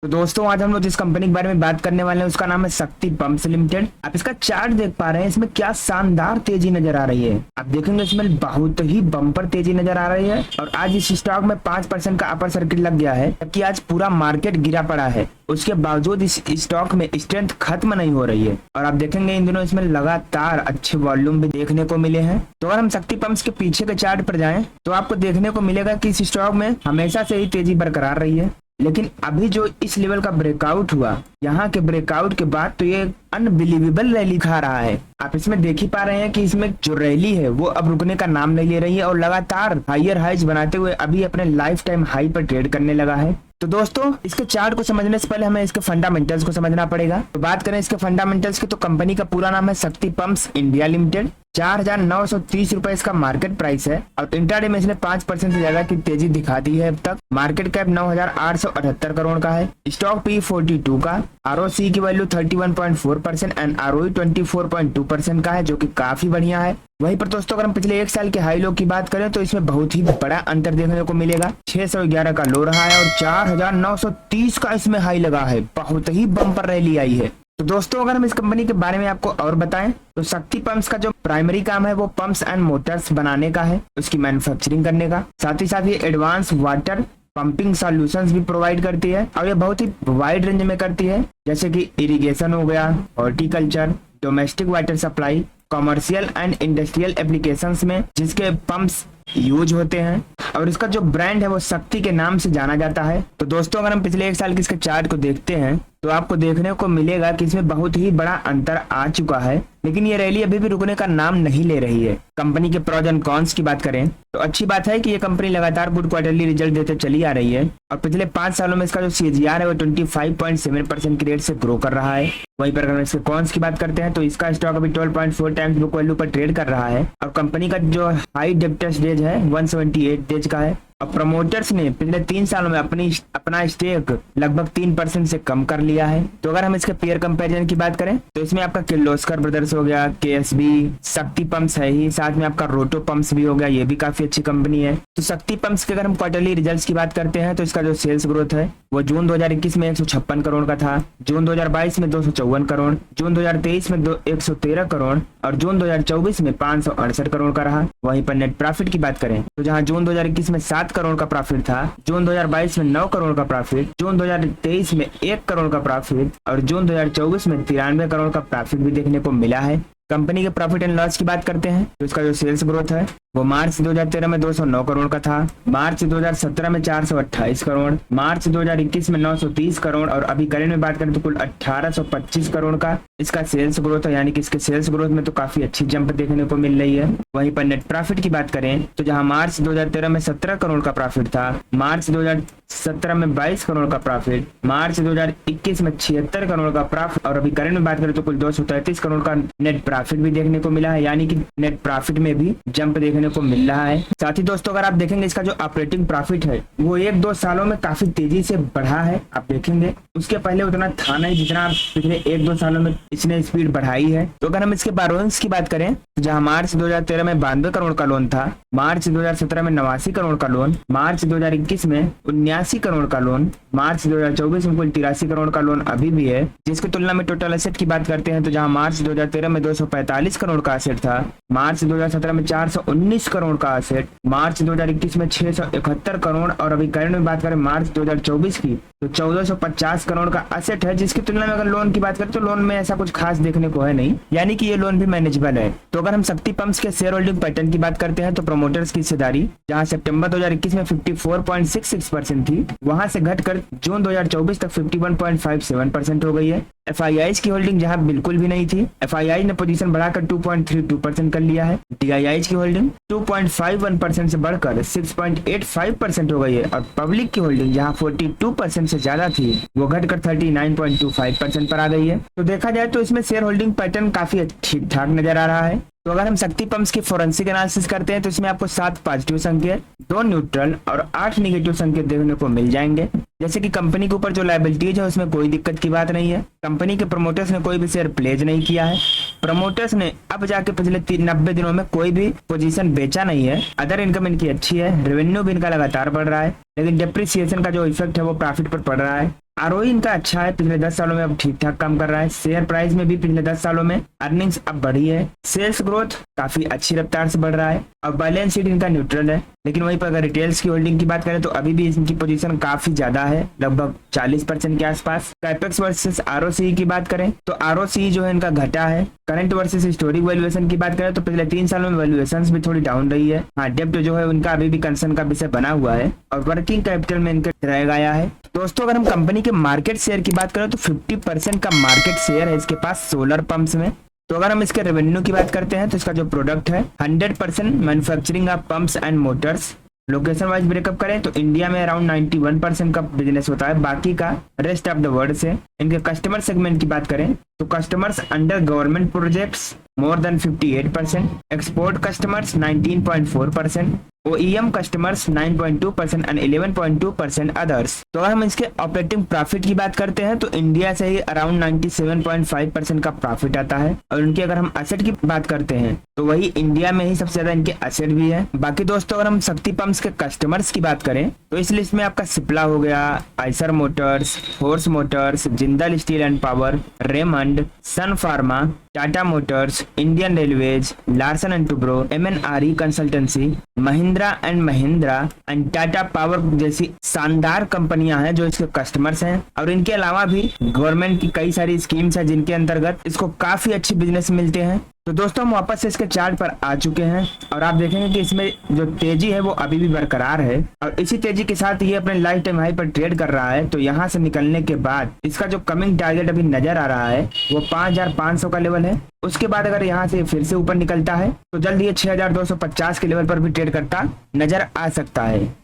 तो दोस्तों आज हम लोग जिस कंपनी के बारे में बात करने वाले हैं उसका नाम है शक्ति पंप्स लिमिटेड। आप इसका चार्ट देख पा रहे हैं, इसमें क्या शानदार तेजी नजर आ रही है। आप देखेंगे इसमें बहुत ही बम्पर तेजी नजर आ रही है और आज इस स्टॉक में 5% का अपर सर्किट लग गया है, जबकि आज पूरा मार्केट गिरा पड़ा है। उसके बावजूद इस स्टॉक में स्ट्रेंथ खत्म नहीं हो रही है और आप देखेंगे इन दिनों इसमें लगातार अच्छे वॉल्यूम भी देखने को मिले हैं। तो अगर हम शक्ति पंप्स के पीछे के चार्ट पर जाएं तो आपको देखने को मिलेगा कि इस स्टॉक में हमेशा से ही तेजी बरकरार रही है, लेकिन अभी जो इस लेवल का ब्रेकआउट हुआ, यहाँ के ब्रेकआउट के बाद तो ये अनबिलीवेबल रैली खा रहा है। आप इसमें देख ही पा रहे हैं कि इसमें जो रैली है वो अब रुकने का नाम नहीं ले रही है और लगातार हायर हाइज बनाते हुए अभी अपने लाइफ टाइम हाई पर ट्रेड करने लगा है। तो दोस्तों इसके चार्ट को समझने से पहले हमें इसके फंडामेंटल्स को समझना पड़ेगा। तो बात करें इसके फंडामेंटल्स की तो कंपनी का पूरा नाम है शक्ति पंप्स इंडिया लिमिटेड। 4,930 रुपए इसका मार्केट प्राइस है और इंट्राडे में इसने 5% से ज्यादा की तेजी दिखा दी है। अब तक मार्केट कैप 9,878 करोड़ का है। स्टॉक पी 42 का, आरओसी की वैल्यू 31.4% एंड आरओई 24.2% का है, जो कि काफी बढ़िया है। वहीं पर दोस्तों अगर हम पिछले एक साल के हाई लो की बात करें तो इसमें बहुत ही बड़ा अंतर देखने को मिलेगा। 611 का लो रहा है और 4,930 का इसमें हाई लगा है। बहुत ही बम्पर रैली आई है। तो दोस्तों अगर हम इस कंपनी के बारे में आपको और बताएं तो शक्ति पंप्स का जो प्राइमरी काम है वो पंप्स एंड मोटर्स बनाने का है, उसकी मैन्युफैक्चरिंग करने का। साथ ही साथ ये एडवांस वाटर पंपिंग सॉल्यूशंस भी प्रोवाइड करती है और ये बहुत ही वाइड रेंज में करती है, जैसे कि इरिगेशन हो गया, horticulture, domestic water supply, commercial and industrial applications में जिसके पंप्स यूज होते हैं। और इसका जो ब्रांड है वो शक्ति के नाम से जाना जाता है। तो दोस्तों अगर हम पिछले एक साल के इसके चार्ट को देखते हैं तो आपको देखने को मिलेगा कि इसमें बहुत ही बड़ा अंतर आ चुका है, लेकिन ये रैली अभी भी रुकने का नाम नहीं ले रही है। कंपनी के प्रोज एंड कॉन्स की बात करें तो अच्छी बात है कि ये कंपनी लगातार गुड क्वार्टरली रिजल्ट देते चली आ रही है और पिछले 5 सालों में इसका जो सीएजीआर है वो 25.7% की रेट से ग्रो कर रहा है। वहीं पर अगर इसके कॉन्स की बात करते हैं तो इसका स्टॉक अभी 12.4 टाइम्स बुक वैल्यू पर ट्रेड कर रहा है और कंपनी का जो हाई डेब्टर्स डेज है 178 डेज का है और प्रमोटर्स ने पिछले 3 सालों में अपना स्टेक लगभग 3% से कम कर लिया है। तो अगर हम इसके पेयर कंपैरिजन की बात करें तो इसमें आपका किर्लोस्कर ब्रदर्स हो गया, केएसबी, शक्ति पंप्स है ही, साथ में आपका रोटो पंप्स भी हो गया, ये भी काफी अच्छी कंपनी है। तो शक्ति पंप्स के अगर हम क्वार्टरली रिजल्ट्स की बात करते हैं तो इसका जो सेल्स ग्रोथ है वो जून 2021 में 156 करोड़ का था, जून 2022 में 254 करोड़, जून 2023 में 113 करोड़ और जून 2024 में 568 करोड़ का रहा। वहीं पर नेट प्रॉफिट की बात करें तो जहां जून 2021 में 7 करोड़ का प्रॉफिट था, जून 2022 में 9 करोड़ का प्रॉफिट, जून 2023 में 1 करोड़ का प्रॉफिट और जून 2024 में 93 करोड़ का प्रॉफिट भी देखने को मिला है। कंपनी के प्रॉफिट एंड लॉस की बात करते हैं तो इसका जो सेल्स ग्रोथ है वो मार्च 2013 में 209 करोड़ का था, मार्च 2017 में 428 करोड़, मार्च 2021 में 930 करोड़ और अभी करंट में बात करें तो कुल 1825 करोड़ का इसका सेल्स ग्रोथ है। यानी कि इसके सेल्स ग्रोथ में तो काफी अच्छी जंप देखने को मिल रही है। वहीं पर नेट प्रॉफिट की बात करें तो जहां मार्च 2013 में 17 करोड़ का प्रॉफिट था, मार्च 2017 में 22 करोड़ का प्रॉफिट, मार्च 2021 में 76 करोड़ का प्रॉफिट और अभी करंट में बात करें तो कुल 233 करोड़ का नेट प्रॉफिट भी देखने को मिला है। यानी कि नेट प्रॉफिट में भी जंप देखने को मिल रहा है। साथ ही दोस्तों अगर आप देखेंगे इसका जो ऑपरेटिंग प्रॉफिट है वो 1-2 सालों में काफी तेजी से बढ़ा है। आप देखेंगे उसके पहले उतना था नहीं जितना पिछले 1-2 सालों में इसने स्पीड बढ़ाई है। तो अगर हम इसके बोरोइंग्स की बात करें तो जहां मार्च 2013 में 92 करोड़ का लोन था, मार्च 2017 में 89 करोड़ का लोन, मार्च 2021 में 79 करोड़ का लोन, मार्च 2024 में कुल 83 करोड़ का लोन अभी भी है। जिसकी तुलना में टोटल एसेट की बात करते हैं तो जहां मार्च 2013 में 245 करोड़ का एसेट था, मार्च 2017 में 419 करोड़ का एसेट, मार्च 2021 में 671 करोड़ और अभी करंट में बात करें मार्च 2024 की तो 1450 करोड़ का एसेट है। जिसकी तुलना में अगर लोन की बात करें तो लोन में ऐसा कुछ खास देखने को है नहीं, यानी कि ये लोन भी मैनेजेबल है। तो अगर हम शक्ति पंप्स के शेयर होल्डिंग पैटर्न की बात करते हैं तो प्रमोटर्स की हिस्सेदारी जहां सितंबर 2021 में 54.66% थी, वहां से घटकर जून 2024 तक 51.57% हो गई है। एफआईआईज की होल्डिंग जहां बिल्कुल भी नहीं थी, एफआईआई ने पोजीशन बढ़ाकर 2.32% कर लिया है। डीआईआईज की होल्डिंग 2.51% से बढ़कर 6.85% हो गई है और पब्लिक की होल्डिंग जहां 42% से ज्यादा थी वो घटकर 39.25% पर आ गई है। तो देखा जाए तो इसमें शेयर होल्डिंग पैटर्न काफी ठीक ठाक नजर आ रहा है। तो अगर हम शक्ति पंप्स की फोरेंसिक एनालिसिस करते हैं तो इसमें आपको 7 पॉजिटिव संकेत, 2 न्यूट्रल और 8 नेगेटिव संकेत देखने को मिल जाएंगे। जैसे कि कंपनी के ऊपर जो लायबिलिटीज है उसमें कोई दिक्कत की बात नहीं है। कंपनी के प्रमोटर्स ने कोई भी शेयर प्लेज नहीं किया है। प्रमोटर्स ने अब जाके पिछले 90 दिनों में कोई भी पोजीशन बेचा नहीं है। अदर इनकम इनकी अच्छी है, रेवेन्यू भी इनका लगातार बढ़ रहा है, लेकिन डेप्रिसिएशन का जो इफेक्ट है वो प्रॉफिट पर पड़ रहा है। आरओई इनका अच्छा है, पिछले 10 सालों में अब ठीक ठाक काम कर रहा है। शेयर प्राइस में भी पिछले 10 सालों में अर्निंग्स अब बढ़ी है। सेल्स ग्रोथ काफी अच्छी रफ्तार से बढ़ रहा है। अब बैलेंस शीट इनका न्यूट्रल है, लेकिन वहीं पर अगर रिटेल्स की होल्डिंग की बात करें तो अभी भी इनकी पोजीशन काफी ज्यादा है, लगभग 40% के आसपास। कैपेक्स वर्सेस आरओसी की बात करें तो आरओसी जो है इनका घटा है। करंट वर्सेस हिस्टोरिक वैल्यूएशन की बात करें तो पिछले 3 सालों में वैल्यूएशंस भी थोड़ी डाउन रही है। हाँ, डेब्ट जो है उनका अभी भी कंसर्न का विषय बना हुआ है और वर्किंग कैपिटल में इनका रह गया है। दोस्तों, अगर हम कंपनी के मार्केट शेयर की बात करें तो 50% का मार्केट शेयर है इसके पास सोलर पंप्स में। तो अगर हम इसके रेवेन्यू की बात करते हैं तो इसका जो प्रोडक्ट है 100% manufacturing of pumps and Motors. Location wise breakup करें तो इंडिया में अराउंड 91% का बिजनेस होता है, बाकी का रेस्ट ऑफ द वर्ल्ड से। इनके कस्टमर सेगमेंट की बात करें तो customers under government projects more than 58%, export customers 19.4%, OEM customers 9.2% and 11.2% others. तो अगर हम इसके ऑपरेटिंग प्रॉफिट की बात करते हैं तो इंडिया से ही अराउंड 97.5% का प्रॉफिट आता है। और उनकी अगर हम एसेट की बात करते हैं तो वही इंडिया में ही सबसे ज्यादा इनके एसेट भी है। बाकी दोस्तों, अगर हम शक्ति पंप्स के कस्टमर्स की बात करें तो इस लिस्ट में आपका सिप्ला हो गया, Eicher Motors, Force Motors, Jindal Steel and Power, Raymond, Sun Pharma, Tata Motors, Indian Railways, Larsen and Toubro, MNRE consultancy, Mahindra and Mahindra and Tata Power जैसी शानदार कंपनियां हैं जो इसके कस्टमर्स हैं। और इनके अलावा भी गवर्नमेंट की कई सारी स्कीम्स हैं जिनके अंतर्गत इसको काफी अच्छे बिजनेस मिलते हैं। तो दोस्तों, हम वापस से इसके चार्ट पर आ चुके हैं और आप देखेंगे कि इसमें जो तेजी है वो अभी भी बरकरार है और इसी तेजी के साथ ये अपने लाइफ टाइम हाई पर ट्रेड कर रहा है। तो यहाँ से निकलने के बाद इसका जो कमिंग टारगेट अभी नजर आ रहा है वो 5500 का लेवल है। उसके बाद अगर यहाँ से फिर से ऊपर निकलता है तो जल्द ये 6250 के लेवल पर भी ट्रेड करता नजर आ सकता है।